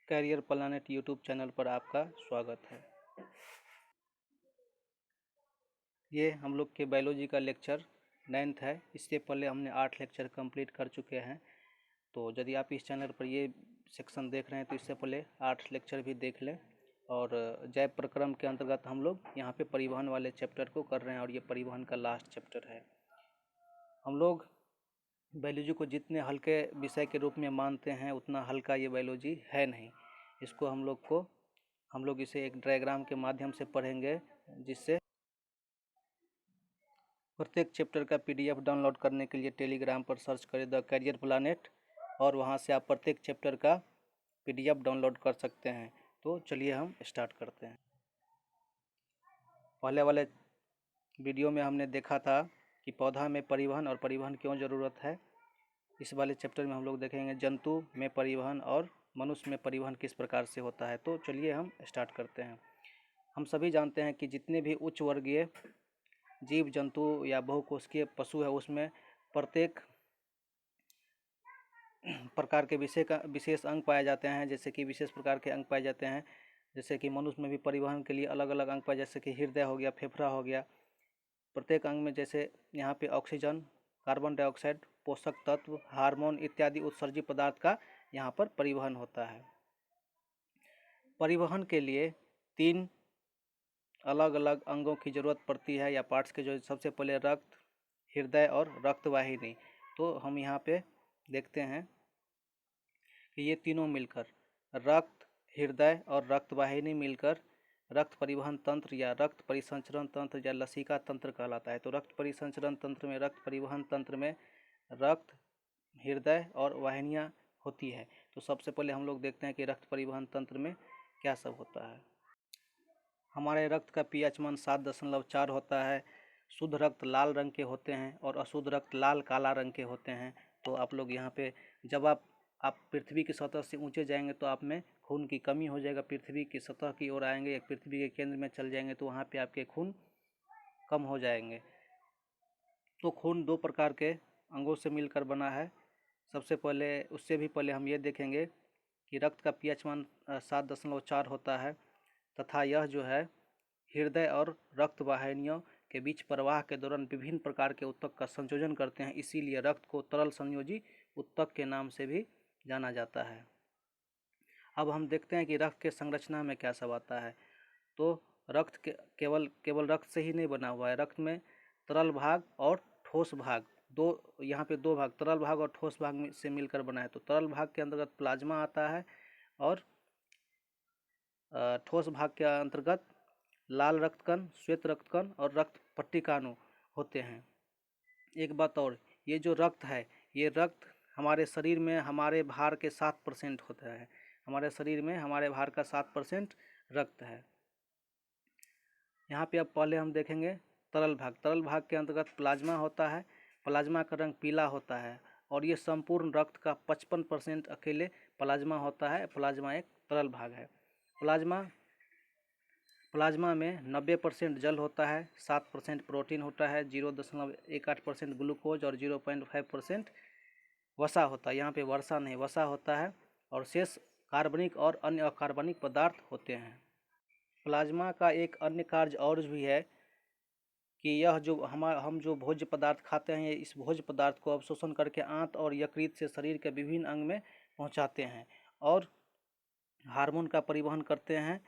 Career planet YouTube channel पर आपका स्वागत है। ये हम लोग के बायोलॉजी का लेक्चर 9th है। इससे पहले हमने 8 लेक्चर कंप्लीट कर चुके हैं। तो यदि आप इस चैनल पर ये सेक्शन देख रहे हैं तो इससे पहले 8 लेक्चर भी देख लें। और जैव प्रक्रम के अंतर्गत हम लोग यहाँ पे परिवहन वाले चैप्टर को कर रहे हैं और ये परिवहन का लास्ट चैप्टर है। हम लोग बायोलॉजी को जितने हल्के विषय के रूप में मानते हैं उतना हल्का ये बायोलॉजी है नहीं। इसको हम लोग इसे एक डायग्राम के माध्यम से पढ़ेंगे, जिससे प्रत्येक चैप्टर का पीडीएफ डाउनलोड करने के लिए टेलीग्राम पर सर्च करें द कैरियर प्लानेट और वहां से आप प्रत्येक चैप्टर का पीडीएफ डाउनलोड कर सकते हैं। तो चलिए हम स्टार्ट करते हैं। पहले वाले वीडियो में हमने देखा था कि पौधा में परिवहन और परिवहन क्यों ज़रूरत है। इस वाले चैप्टर में हम लोग देखेंगे जंतु में परिवहन और मनुष्य में परिवहन किस प्रकार से होता है। तो चलिए हम स्टार्ट करते हैं। हम सभी जानते हैं कि जितने भी उच्च वर्गीय जीव जंतु या बहुकोशिकीय पशु है उसमें प्रत्येक प्रकार के विशेष अंग पाए जाते हैं। जैसे कि विशेष प्रकार के अंग पाए जाते हैं, जैसे कि मनुष्य में भी परिवहन के लिए अलग अलग अंग पाए, जैसे कि हृदय हो गया, फेफड़ा हो गया। प्रत्येक अंग में जैसे यहाँ पे ऑक्सीजन, कार्बन डाइऑक्साइड, पोषक तत्व, हार्मोन इत्यादि उत्सर्जित पदार्थ का यहाँ पर परिवहन होता है। परिवहन के लिए 3 अलग अलग अंगों की ज़रूरत पड़ती है या पार्ट्स के, जो सबसे पहले रक्त, हृदय और रक्तवाहिनी। तो हम यहाँ पे देखते हैं कि ये तीनों मिलकर, रक्त, हृदय और रक्तवाहिनी मिलकर रक्त परिवहन तंत्र या रक्त परिसंचरण तंत्र या लसिका तंत्र कहलाता है। तो रक्त परिसंचरण तंत्र में, रक्त परिवहन तंत्र में रक्त, हृदय और वाहिनियाँ होती है। तो सबसे पहले हम लोग देखते हैं कि रक्त परिवहन तंत्र में क्या सब होता है। हमारे रक्त का पीएच मान 7.4 होता है। शुद्ध रक्त लाल रंग के होते हैं और अशुद्ध रक्त लाल काला रंग के होते हैं। तो आप लोग यहाँ पे जब आप पृथ्वी की सतह से ऊंचे जाएंगे तो आप में खून की कमी हो जाएगा। पृथ्वी की सतह की ओर आएंगे या पृथ्वी के केंद्र में चल जाएंगे तो वहाँ पे आपके खून कम हो जाएंगे। तो खून 2 प्रकार के अंगों से मिलकर बना है। सबसे पहले, उससे भी पहले हम ये देखेंगे कि रक्त का पीएच मान 7.4 होता है तथा यह जो है हृदय और रक्त वाहिनियों के बीच प्रवाह के दौरान विभिन्न प्रकार के ऊतक का संयोजन करते हैं। इसीलिए रक्त को तरल संयोजी ऊतक के नाम से भी जाना जाता है। अब हम देखते हैं कि रक्त के संरचना में क्या सब आता है। तो रक्त के केवल रक्त से ही नहीं बना हुआ है। रक्त में तरल भाग और ठोस भाग, यहाँ पे 2 भाग, तरल भाग और ठोस भाग से मिलकर बना है। तो तरल भाग के अंतर्गत प्लाज्मा आता है और ठोस भाग के अंतर्गत लाल रक्तकण, श्वेत रक्तकण और रक्त पट्टिकाणु होते हैं। एक बात और, ये जो रक्त है, ये रक्त हमारे शरीर में हमारे भार के 7% होता है। हमारे शरीर में हमारे भार का 7% रक्त है। यहाँ पे अब पहले हम देखेंगे तरल भाग। तरल भाग के अंतर्गत प्लाज्मा होता है। प्लाज्मा का रंग पीला होता है और ये संपूर्ण रक्त का 55% अकेले प्लाज्मा होता है। प्लाज्मा एक तरल भाग है। प्लाज्मा में 90% जल होता है, 7% प्रोटीन होता है, 0.18% ग्लूकोज और 0.5% वसा होता है। यहाँ पे वर्षा नहीं, वसा होता है और शेष कार्बनिक और अन्य अकार्बनिक पदार्थ होते हैं। प्लाज्मा का एक अन्य कार्य और भी है कि यह जो हम जो भोज्य पदार्थ खाते हैं, इस भोज्य पदार्थ को अवशोषण करके आंत और यकृत से शरीर के विभिन्न अंग में पहुँचाते हैं और हार्मोन का परिवहन करते हैं।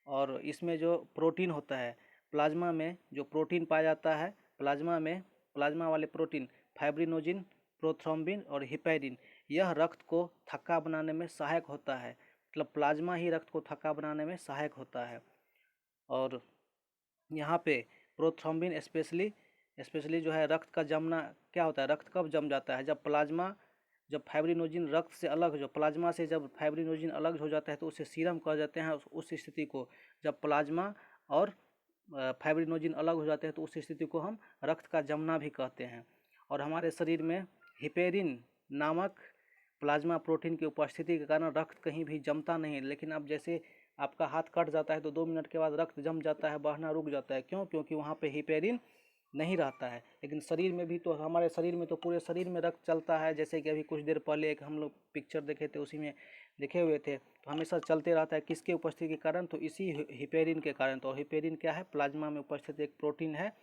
और इसमें जो प्रोटीन होता है, प्लाज्मा में जो प्रोटीन पाया जाता है, प्लाज्मा वाले प्रोटीन फाइब्रिनोजिन, प्रोथ्रोम्बिन और हिपैरिन, यह रक्त को थक्का बनाने में सहायक होता है। मतलब प्लाज्मा ही रक्त को थक्का बनाने में सहायक होता है। और यहाँ पे प्रोथ्रोम्बिन स्पेशली जो है, रक्त का जमना क्या होता है, रक्त कब जम जाता है, जब फाइब्रिनोजिन रक्त से अलग, जो प्लाज्मा से जब फाइब्रिनोजिन अलग हो जाता है तो उसे सीरम कह जाते हैं। उस स्थिति को, जब प्लाज्मा और फाइब्रिनोजिन अलग हो जाते हैं तो उस स्थिति को हम रक्त का जमना भी कहते हैं। और हमारे शरीर में हिपेरिन नामक प्लाज्मा प्रोटीन की उपस्थिति के कारण रक्त कहीं भी जमता नहीं। लेकिन अब जैसे आपका हाथ कट जाता है तो 2 मिनट के बाद रक्त जम जाता है, बहना रुक जाता है। क्यों? क्योंकि वहाँ पे हिपेरिन नहीं रहता है। लेकिन शरीर में भी तो, हमारे शरीर में तो पूरे शरीर में रक्त चलता है। जैसे कि अभी कुछ देर पहले एक हम लोग पिक्चर देखे थे, उसी में देखे हुए थे, तो हमेशा चलते रहता है किसके उपस्थिति के कारण, तो इसी हिपेरिन के कारण। तो हिपेरिन क्या है, प्लाज्मा में उपस्थित एक प्रोटीन है।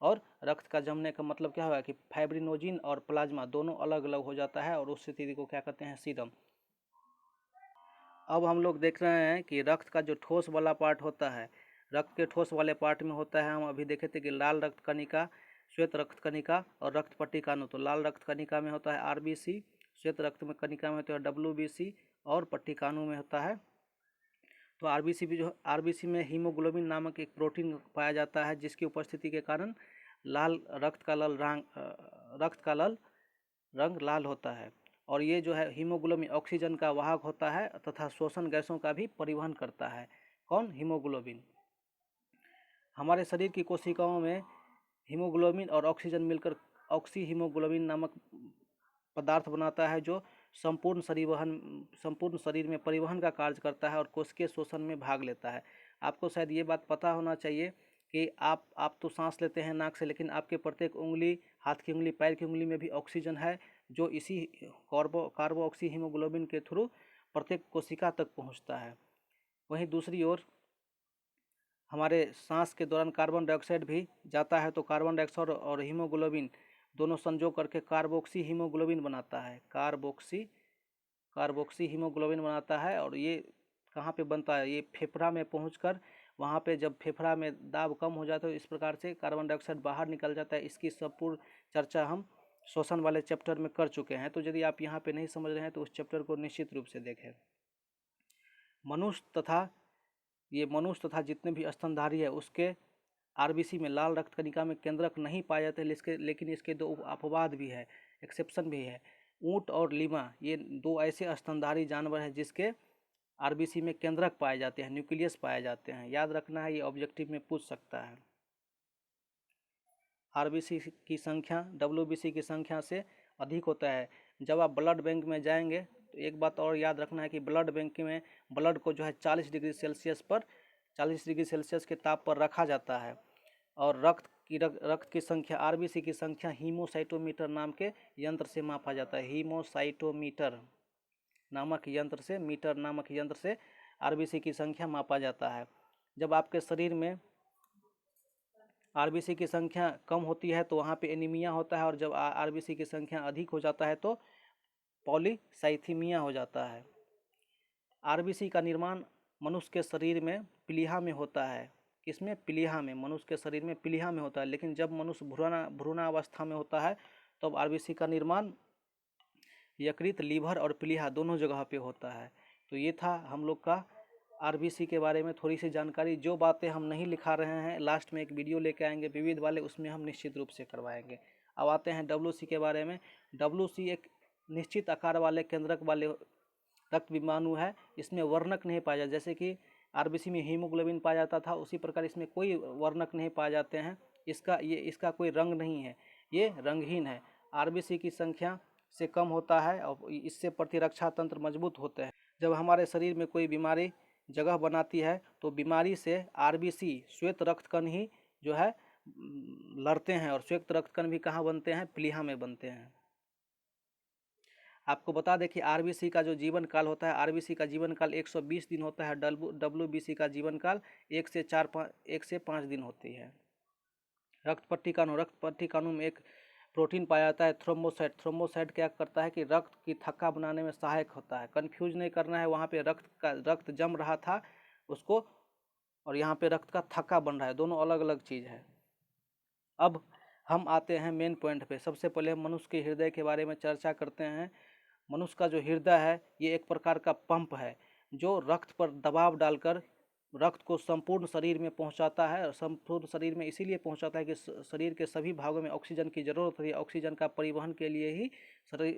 और रक्त का जमने का मतलब क्या होगा कि फाइब्रिनोजिन और प्लाज्मा दोनों अलग अलग हो जाता है, और उस स्थिति को क्या कहते हैं, सीरम। अब हम लोग देख रहे हैं कि रक्त का जो ठोस वाला पार्ट होता है, रक्त के ठोस वाले पार्ट में होता है, हम अभी देखे थे कि लाल रक्त कणिका, श्वेत रक्त कणिका और रक्त पट्टिकाणु। तो लाल रक्त कणिका में होता है आरबीसी, श्वेत रक्त में कणिका में होता है डब्ल्यूबीसी, और पट्टिकाणु में होता है। तो आरबीसी भी जो आरबीसी में हीमोग्लोबिन नामक एक प्रोटीन पाया जाता है, जिसकी उपस्थिति के कारण लाल रक्त का रंग लाल होता है। और ये जो है हीमोग्लोबिन ऑक्सीजन का वाहक होता है तथा शोषण गैसों का भी परिवहन करता है। कौन, हीमोग्लोबिन। हमारे शरीर की कोशिकाओं में हीमोग्लोबिन और ऑक्सीजन मिलकर ऑक्सी हीमोग्लोबिन नामक पदार्थ बनाता है, जो संपूर्ण शरीर में परिवहन का कार्य करता है और कोशिकीय शोषण में भाग लेता है। आपको शायद ये बात पता होना चाहिए कि आप तो सांस लेते हैं नाक से, लेकिन आपके प्रत्येक उंगली, हाथ की उंगली, पैर की उंगली में भी ऑक्सीजन है, जो इसी कार्बो ऑक्सी हीमोग्लोबिन के थ्रू प्रत्येक कोशिका तक पहुंचता है। वहीं दूसरी ओर हमारे सांस के दौरान कार्बन डाइऑक्साइड भी जाता है, तो कार्बन डाइऑक्साइड और हीमोग्लोबिन दोनों संजोग करके कार्बोक्सी हीमोग्लोबिन बनाता है। कार्बोक्सी हीमोग्लोबिन बनाता है। और ये कहाँ पे बनता है, ये फेफड़ा में पहुंचकर वहाँ पे जब फेफड़ा में दाब कम हो जाता है, तो इस प्रकार से कार्बन डाइऑक्साइड बाहर निकल जाता है। इसकी संपूर्ण चर्चा हम श्वसन वाले चैप्टर में कर चुके हैं, तो यदि आप यहाँ पे नहीं समझ रहे हैं तो उस चैप्टर को निश्चित रूप से देखें। मनुष्य तथा जितने भी स्तनधारी है उसके आरबीसी में लाल रक्त कणिका में केंद्रक नहीं पाए जाते, लेकिन इसके दो अपवाद भी है, एक्सेप्शन भी है। ऊंट और लीमा, ये दो ऐसे स्तनधारी जानवर हैं जिसके आरबीसी में केंद्रक पाए जाते हैं, न्यूक्लियस पाए जाते हैं। याद रखना है, ये ऑब्जेक्टिव में पूछ सकता है। आरबीसी की संख्या डब्ल्यूबीसी की संख्या से अधिक होता है। जब आप ब्लड बैंक में जाएंगे तो एक बात और याद रखना है कि ब्लड बैंक में ब्लड को जो है 40 डिग्री सेल्सियस के ताप पर रखा जाता है। और रक्त की संख्या, आरबीसी की संख्या हीमोसाइटोमीटर नाम के यंत्र से मापा जाता है। हीमोसाइटोमीटर नामक यंत्र से आरबीसी की संख्या मापा जाता है। जब आपके शरीर में आरबीसी की संख्या कम होती है तो वहाँ पे एनीमिया होता है, और जब आरबीसी की संख्या अधिक हो जाता है तो पॉलीसाइथीमिया हो जाता है। आरबीसी का निर्माण मनुष्य के शरीर में प्लीहा में होता है। किसमें, प्लीहा में। मनुष्य के शरीर में प्लीहा में होता है, लेकिन जब मनुष्य भ्रूणावस्था में होता है तो अब आरबीसी का निर्माण यकृत, लीवर और प्लीहा दोनों जगह पे होता है। तो ये था हम लोग का आरबीसी के बारे में थोड़ी सी जानकारी। जो बातें हम नहीं लिखा रहे हैं, लास्ट में एक वीडियो लेके आएंगे विविध वाले, उसमें हम निश्चित रूप से करवाएंगे। अब आते हैं डब्ल्यूसी के बारे में। डब्ल्यूसी एक निश्चित आकार वाले केंद्रक वाले रक्त विमाणु है। इसमें वर्णक नहीं पाया जाता, जैसे कि आरबीसी में हीमोग्लोबिन पाया जाता था, उसी प्रकार इसमें कोई वर्णक नहीं पाए जाते हैं। इसका कोई रंग नहीं है, ये रंगहीन है। आरबीसी की संख्या से कम होता है और इससे प्रतिरक्षा तंत्र मजबूत होते हैं। जब हमारे शरीर में कोई बीमारी जगह बनाती है तो बीमारी से आरबीसी, श्वेत रक्तकण ही जो है लड़ते हैं। और श्वेत रक्तकण भी कहाँ बनते हैं, प्लीहा में बनते हैं। आपको बता दें कि आरबीसी का जो जीवन काल होता है, आरबीसी का जीवन काल 120 दिन होता है। डब्ल्यूबीसी का जीवन काल 1 से 5 दिन होती है। रक्त पट्टिकाणु में एक प्रोटीन पाया जाता है, थ्रोम्बोसाइट क्या करता है कि रक्त की थक्का बनाने में सहायक होता है। कंफ्यूज नहीं करना है, वहाँ पे रक्त जम रहा था उसको, और यहाँ पे रक्त का थक्का बन रहा है, दोनों अलग अलग चीज़ है। अब हम आते हैं मेन पॉइंट पे। सबसे पहले हम मनुष्य के हृदय के बारे में चर्चा करते हैं। मनुष्य का जो हृदय है ये एक प्रकार का पंप है, जो रक्त पर दबाव डालकर रक्त को संपूर्ण शरीर में पहुंचाता है। और संपूर्ण शरीर में इसीलिए पहुंचाता है कि शरीर के सभी भागों में ऑक्सीजन की ज़रूरत है। ऑक्सीजन का परिवहन के लिए ही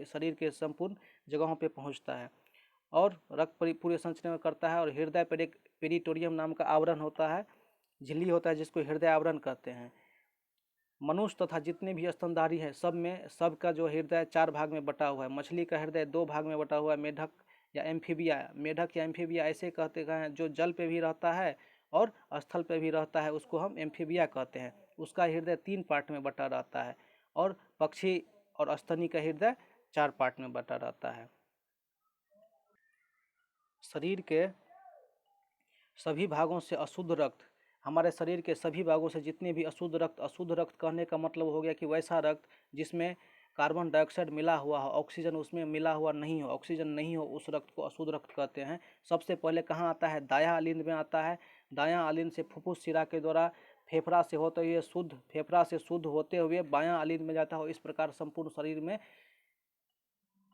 शरीर के संपूर्ण जगहों पे पहुंचता है और रक्त पूरे संचरण करता है। और हृदय पर एक पेरिटोनियम नाम का आवरण होता है, झिल्ली होता है, जिसको हृदय आवरण कहते हैं। मनुष्य तथा जितने भी स्तनधारी हैं सबका जो हृदय 4 भाग में बटा हुआ है। मछली का हृदय 2 भाग में बटा हुआ है, मेढक या एम्फीबिया ऐसे कहते हैं, जो जल पे भी रहता है और स्थल पे भी रहता है, उसको हम एम्फीबिया कहते हैं। उसका हृदय 3 पार्ट में बटा रहता है। और पक्षी और स्तनी का हृदय 4 पार्ट में बटा रहता है। शरीर के सभी भागों से अशुद्ध रक्त, हमारे शरीर के सभी भागों से जितने भी अशुद्ध रक्त कहने का मतलब हो गया कि वैसा रक्त जिसमें कार्बन डाइऑक्साइड मिला हुआ हो, ऑक्सीजन उसमें मिला हुआ नहीं हो, ऑक्सीजन नहीं हो, उस रक्त को अशुद्ध रक्त कहते हैं। सबसे पहले कहाँ आता है? दायां अलिंद में आता है। दायां अलिंद से फुफ्फुस शिरा के द्वारा फेफड़ा से शुद्ध होते हुए बायां अलिंद में जाता है। इस प्रकार संपूर्ण शरीर में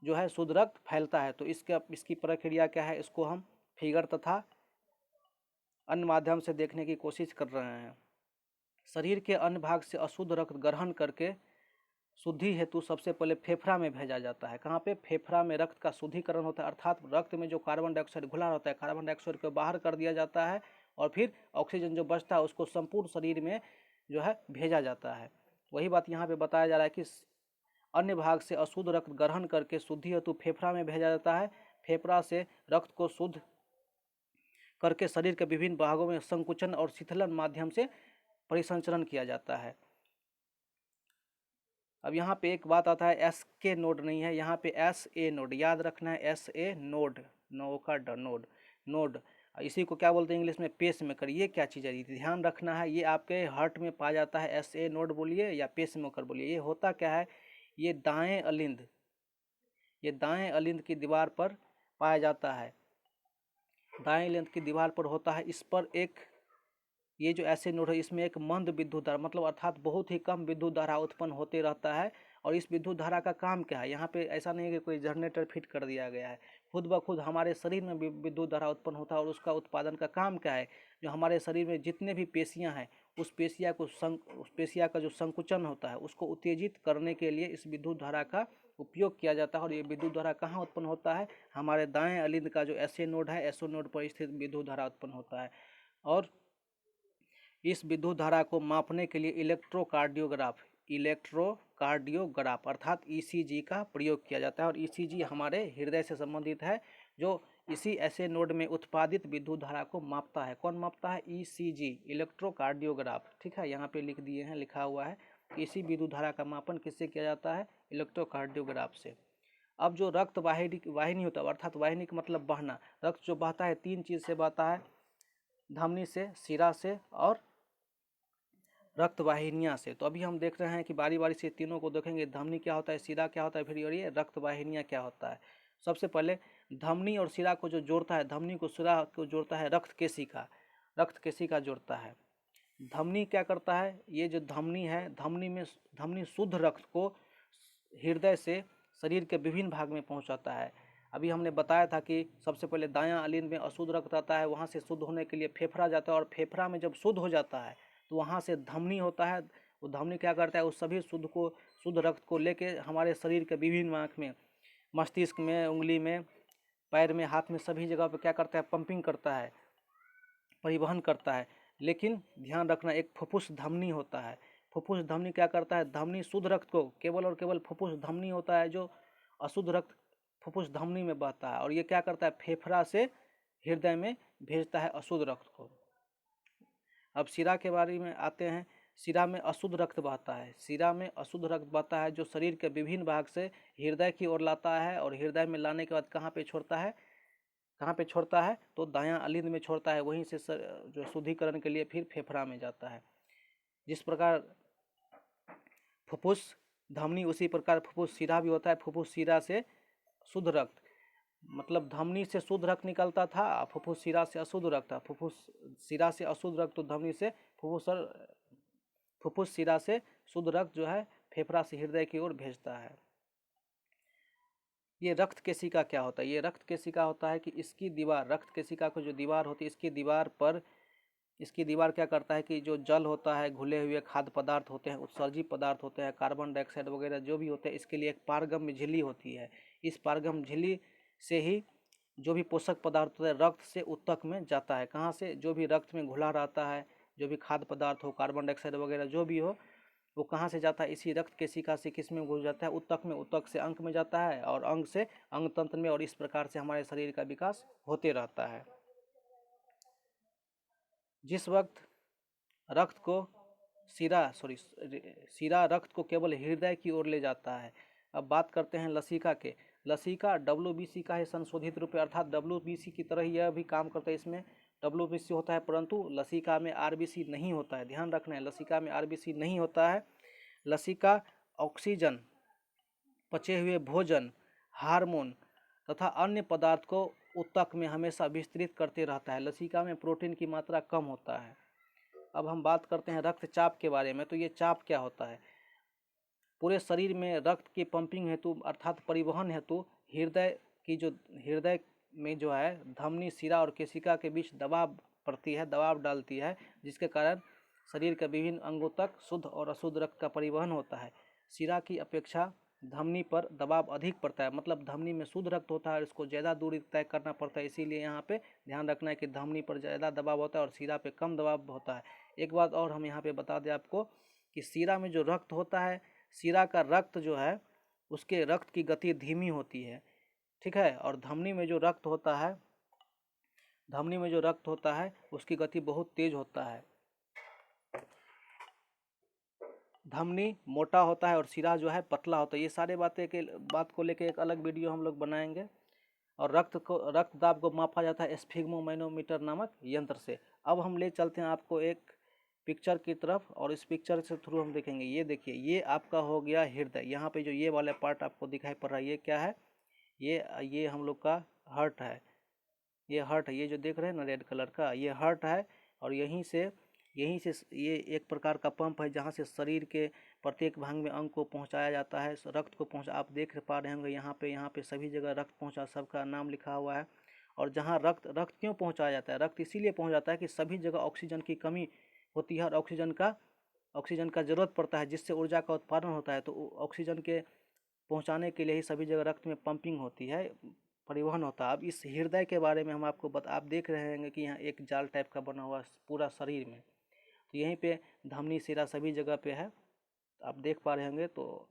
जो है शुद्ध रक्त फैलता है। तो इसकी प्रक्रिया क्या है, इसको हम फिगर तथा अन्य माध्यम से देखने की कोशिश कर रहे हैं। शरीर के अन्य भाग से अशुद्ध रक्त ग्रहण करके शुद्धि हेतु सबसे पहले फेफड़ा में भेजा जाता है। कहाँ पे? फेफड़ा में रक्त का शुद्धिकरण होता है, अर्थात रक्त में जो कार्बन डाइऑक्साइड घुला होता है, कार्बन डाइऑक्साइड को बाहर कर दिया जाता है और फिर ऑक्सीजन जो बचता है उसको संपूर्ण शरीर में जो है भेजा जाता है। वही बात यहाँ पे बताया जा रहा है कि अन्य भाग से अशुद्ध रक्त ग्रहण करके शुद्धि हेतु फेफड़ा में भेजा जाता है। फेफड़ा से रक्त को शुद्ध करके शरीर के विभिन्न भागों में संकुचन और शीतलन माध्यम से परिसंचरण किया जाता है। अब यहाँ पे एक बात आता है, एस के नोड नहीं है, यहाँ पे एस ए नोड याद रखना है। एस ए नोड, नोड इसी को क्या बोलते हैं इंग्लिश में? Pacemaker. ये क्या चीज़ है, ध्यान रखना है। ये आपके हार्ट में पाया जाता है। एस ए नोड बोलिए या पेस मेकर बोलिए। ये होता क्या है? ये दाएं अलिंद की दीवार पर पाया जाता है। दाएं अलिंद की दीवार पर होता है। इस पर एक ये जो ऐसे नोड है इसमें एक मंद विद्युत धारा, मतलब अर्थात बहुत ही कम विद्युत धारा उत्पन्न होते रहता है। और इस विद्युत धारा का काम क्या है? यहाँ पे ऐसा नहीं है कि कोई जनरेटर फिट कर दिया गया है। खुद ब खुद हमारे शरीर में विद्युत धारा उत्पन्न होता है और उसका उत्पादन का काम क्या है? जो हमारे शरीर में जितने भी पेशियाँ हैं उस पेशिया का जो संकुचन होता है उसको उत्तेजित करने के लिए इस विद्युत धारा का उपयोग किया जाता है। और ये विद्युत धारा कहाँ उत्पन्न होता है? हमारे दाएं अलिंद का जो एसए नोड है, एसओ नोड पर स्थित विद्युत धारा उत्पन्न होता है। और इस विद्युत धारा को मापने के लिए इलेक्ट्रोकार्डियोग्राफ अर्थात ईसीजी का प्रयोग किया जाता है। और ईसीजी हमारे हृदय से संबंधित है, जो इसी ऐसे नोड में उत्पादित विद्युत धारा को मापता है। कौन मापता है? ECG, electrocardiograph. ठीक है, यहाँ पे लिख दिए हैं, लिखा हुआ है। इसी विद्युत धारा का मापन किससे किया जाता है? इलेक्ट्रोकार्डियोग्राफ से। अब जो रक्त वाहिनी होता है, अर्थात वाहिनी का मतलब बहना, रक्त जो बहता है तीन चीज़ से बहता है, धमनी से, शिरा से और रक्त वाहिनियाँ से। तो अभी हम देख रहे हैं कि बारी बारी से तीनों को देखेंगे। धमनी क्या होता है, शिरा क्या होता है, फिर और ये रक्त वाहिनियाँ क्या होता है। सबसे पहले धमनी और शिरा को जो जोड़ता है, धमनी को शिरा को जोड़ता है रक्त केशिका जोड़ता है। धमनी क्या करता है? ये जो धमनी है, धमनी शुद्ध रक्त को हृदय से शरीर के विभिन्न भाग में पहुँचाता है। अभी हमने बताया था कि सबसे पहले दायां अलिंद में अशुद्ध रक्त आता है, वहाँ से शुद्ध होने के लिए फेफड़ा जाता है और फेफड़ा में जब शुद्ध हो जाता है तो वहाँ से धमनी होता है। वो धमनी क्या करता है? उस सभी शुद्ध रक्त को लेके हमारे शरीर के विभिन्न भाग में, मस्तिष्क में, उंगली में, पैर में, हाथ में, सभी जगह पर क्या करता है? पंपिंग करता है, परिवहन करता है। लेकिन ध्यान रखना, एक फुफ्फुस धमनी होता है। फुफ्फुस धमनी क्या करता है? धमनी शुद्ध रक्त को, केवल और केवल फुफ्फुस धमनी होता है जो अशुद्ध रक्त फुफ्फुस धमनी में बहता है। और ये क्या करता है? फेफड़ा से हृदय में भेजता है अशुद्ध रक्त को। अब शिरा के बारे में आते हैं। शिरा में अशुद्ध रक्त बहता है, जो शरीर के विभिन्न भाग से हृदय की ओर लाता है। और हृदय में लाने के बाद कहाँ पे छोड़ता है? तो दायां अलिंद में छोड़ता है। वहीं से जो शुद्धिकरण के लिए फिर फेफड़ा में जाता है। जिस प्रकार फुफ्फुस धमनी, उसी प्रकार फुफ्फुस शिरा भी होता है। फुफ्फुस शिरा से शुद्ध रक्त, मतलब धमनी से शुद्ध रक्त निकलता था, फुफ्फुस शिरा से अशुद्ध रक्त था। फुफ्फुस शिरा से अशुद्ध रक्त तो धमनी से, फुफ्फुस शिरा से शुद्ध रक्त जो है फेफड़ा से हृदय की ओर भेजता है। ये रक्त केशिका क्या होता है? ये रक्त केशिका होता है कि इसकी दीवार, रक्त केशिका को जो दीवार होती है, इसकी दीवार क्या करता है कि जो जल होता है, घुले हुए खाद्य पदार्थ होते हैं, उत्सर्जी पदार्थ होते हैं, कार्बन डाइऑक्साइड वगैरह जो भी होते हैं, इसके लिए एक पारगम्य झिल्ली होती है। इस पारगम्य झिल्ली से ही जो भी पोषक पदार्थ होता है रक्त से ऊतक में जाता है। कहाँ से? जो भी रक्त में घुला रहता है, जो भी खाद्य पदार्थ हो, कार्बन डाइऑक्साइड वगैरह जो भी हो, वो कहाँ से जाता है? इसी रक्त केशिका से किस में घुस जाता है? ऊतक में। ऊतक से अंग में जाता है और अंग से अंग तंत्र में। और इस प्रकार से हमारे शरीर का विकास होते रहता है। जिस वक्त शिरा रक्त को केवल हृदय की ओर ले जाता है। अब बात करते हैं लसिका के। लसिका WBC का है संशोधित रूप है, अर्थात WBC की तरह यह भी काम करता है। इसमें WBC होता है परंतु लसिका में RBC नहीं होता है, ध्यान रखना है, लसिका में RBC नहीं होता है। लसिका ऑक्सीजन, पचे हुए भोजन, हार्मोन तथा अन्य पदार्थ को ऊतक में हमेशा विस्तृत करते रहता है। लसिका में प्रोटीन की मात्रा कम होता है। अब हम बात करते हैं रक्तचाप के बारे में। तो ये चाप क्या होता है? पूरे शरीर में रक्त की पंपिंग हेतु अर्थात परिवहन हेतु हृदय में जो है धमनी, शिरा और केशिका के बीच दबाव पड़ती है, दबाव डालती है, जिसके कारण शरीर के विभिन्न अंगों तक शुद्ध और अशुद्ध रक्त का परिवहन होता है। शिरा की अपेक्षा धमनी पर दबाव अधिक पड़ता है, मतलब धमनी में शुद्ध रक्त होता है, इसको ज़्यादा दूरी तय करना पड़ता है। इसीलिए यहाँ पे ध्यान रखना है कि धमनी पर ज़्यादा दबाव होता है और शिरा पे कम दबाव होता है। एक बात और हम यहाँ पे बता दें आपको कि शिरा में जो रक्त होता है, शिरा का रक्त जो है उसके रक्त की गति धीमी होती है, ठीक है, और धमनी में जो रक्त होता है उसकी गति बहुत तेज होता है। धमनी मोटा होता है और शिरा जो है पतला होता है। ये सारे बात को लेकर एक अलग वीडियो हम लोग बनाएंगे। और रक्त दाब को मापा जाता है स्फिग्मोमैनोमीटर नामक यंत्र से। अब हम ले चलते हैं आपको एक पिक्चर की तरफ और इस पिक्चर से थ्रू हम देखेंगे। ये देखिए, ये आपका हो गया हृदय। यहाँ पे जो ये वाला पार्ट आपको दिखाई पड़ रहा है, ये क्या है? ये हम लोग का हार्ट है। ये हार्ट है, ये जो देख रहे हैं ना रेड कलर का, ये हार्ट है। और यहीं से ये एक प्रकार का पंप है जहाँ से शरीर के प्रत्येक भाग में अंग को पहुँचाया जाता है, रक्त को पहुँचा। आप देख पा रहे होंगे यहाँ पे सभी जगह रक्त पहुँचा, सबका नाम लिखा हुआ है। और जहाँ रक्त क्यों पहुँचाया जाता है? रक्त इसीलिए पहुँच जाता है कि सभी जगह ऑक्सीजन की कमी होती है और ऑक्सीजन का ज़रूरत पड़ता है, जिससे ऊर्जा का उत्पादन होता है। तो ऑक्सीजन के पहुँचाने के लिए ही सभी जगह रक्त में पंपिंग होती है, परिवहन होता है। अब इस हृदय के बारे में हम आपको आप देख रहे हैं कि यहाँ एक जाल टाइप का बना हुआ पूरा शरीर में। तो यहीं पे धमनी, शिरा सभी जगह पे है, आप देख पा रहे होंगे। तो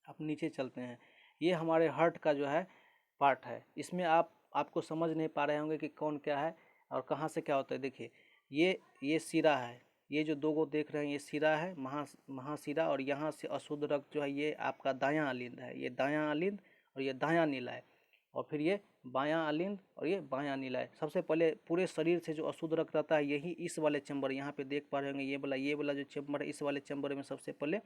आप नीचे चलते हैं। ये हमारे हार्ट का जो है पार्ट है। इसमें आपको समझ नहीं पा रहे होंगे कि कौन क्या है और कहाँ से क्या होता है। देखिए, ये शिरा है, ये जो दो गो देख रहे हैं ये शिरा है, महाशिरा। और यहाँ से अशुद्ध रक्त जो है ये आपका दायां अलिंद है, ये दायां अलिंद और ये दायां नीला है। और फिर ये बायां अलिंद और ये बायां नीला है। सबसे पहले पूरे शरीर से जो अशुद्ध रक्त रहता है यही इस वाले चैम्बर, यहाँ पे देख पा रहे होंगे ये वाला जो चैम्बर है, इस वाले चैम्बर में सबसे पहले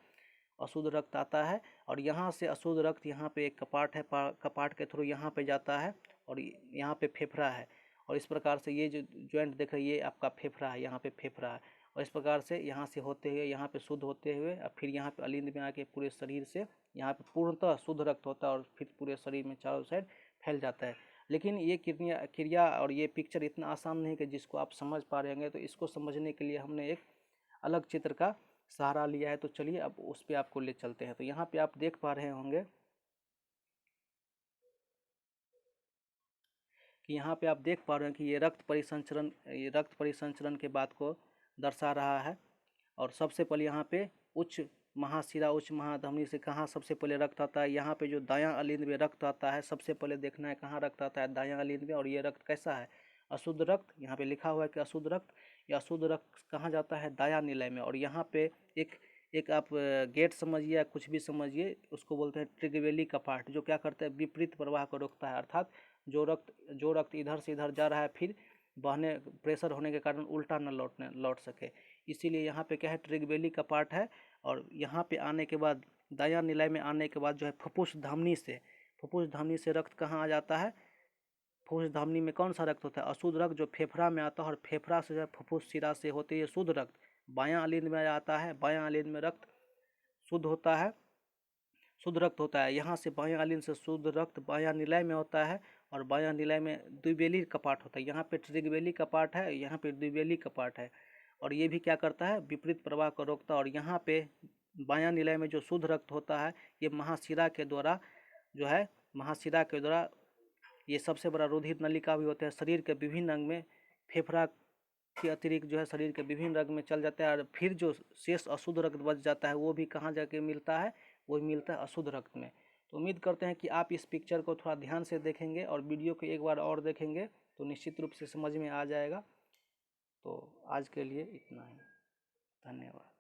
अशुद्ध रक्त आता है। और यहाँ से अशुद्ध रक्त यहाँ पे एक कपाट है, कपाट के थ्रू यहाँ पे जाता है और यहाँ पे फेफड़ा है। और इस प्रकार से ये जो जॉइंट देख रहे हैं ये आपका फेफड़ा है, यहाँ पे फेफड़ा है। और इस प्रकार से यहाँ से होते हुए यहाँ पे शुद्ध होते हुए और फिर यहाँ पे अलिंद में आके पूरे शरीर से यहाँ पे पूर्णतः शुद्ध रक्त होता है और फिर पूरे शरीर में चारों साइड फैल जाता है। लेकिन ये क्रिया और ये पिक्चर इतना आसान नहीं कि जिसको आप समझ पा रहे होंगे। तो इसको समझने के लिए हमने एक अलग चित्र का सहारा लिया है। तो चलिए अब उस पर आपको ले चलते हैं। तो यहाँ पे आप देख पा रहे होंगे कि यहाँ पे आप देख पा रहे हैं कि ये रक्त परिसंचरण के बात को दर्शा रहा है। और सबसे पहले यहाँ पे उच्च महाशिरा, उच्च महाधमनी से कहाँ सबसे पहले रक्त आता है? यहाँ पे जो दायां अलिंद में रक्त आता है, सबसे पहले देखना है कहाँ रक्त आता है? दायां अलिंद में। और ये रक्त कैसा है? अशुद्ध रक्त। यहाँ पे लिखा हुआ है कि अशुद्ध रक्त। या अशुद्ध रक्त कहाँ जाता है? दायां निलय में। और यहाँ पे एक आप गेट समझिए या कुछ भी समझिए, उसको बोलते हैं ट्रिगवेली कपाट, जो क्या करते हैं? विपरीत प्रवाह को रोकता है। अर्थात जो रक्त इधर से इधर जा रहा है फिर प्रेशर होने के कारण उल्टा न लौट सके। इसीलिए यहाँ पे क्या है? ट्रिगवेली कपाट है। और यहाँ पे आने के बाद दायां निलय में आने के बाद जो है फुफ्फुस धमनी से रक्त कहाँ आ जाता है? फुफ्फुस धमनी में कौन सा रक्त होता है? अशुद्ध रक्त, जो फेफड़ा में आता है। और फेफड़ा से जो है फुफ्फुस शिरा से होते ये शुद्ध रक्त बायां अलिंद में आता है। बायां अलिंद में रक्त शुद्ध रक्त होता है। यहाँ से बायां अलिंद से शुद्ध रक्त बायां निलय में होता है। और बायां निलय में द्विवेली कपाट होता है। यहाँ पे ट्रिगवेली कपाट है, यहाँ पे द्विवेली कपाट है। और ये भी क्या करता है? विपरीत प्रवाह को रोकता है। और यहाँ पे बायां निलय में जो शुद्ध रक्त होता है ये महाशिरा के द्वारा ये सबसे बड़ा रुधिर नलिका भी होता है। शरीर के विभिन्न अंग में फेफड़ा के अतिरिक्त जो है शरीर के विभिन्न अंग में चल जाता है। और फिर जो शेष अशुद्ध रक्त बच जाता है वो भी कहाँ जाके मिलता है? वो मिलता है अशुद्ध रक्त में। तो उम्मीद करते हैं कि आप इस पिक्चर को थोड़ा ध्यान से देखेंगे और वीडियो को एक बार और देखेंगे तो निश्चित रूप से समझ में आ जाएगा। तो आज के लिए इतना ही, धन्यवाद।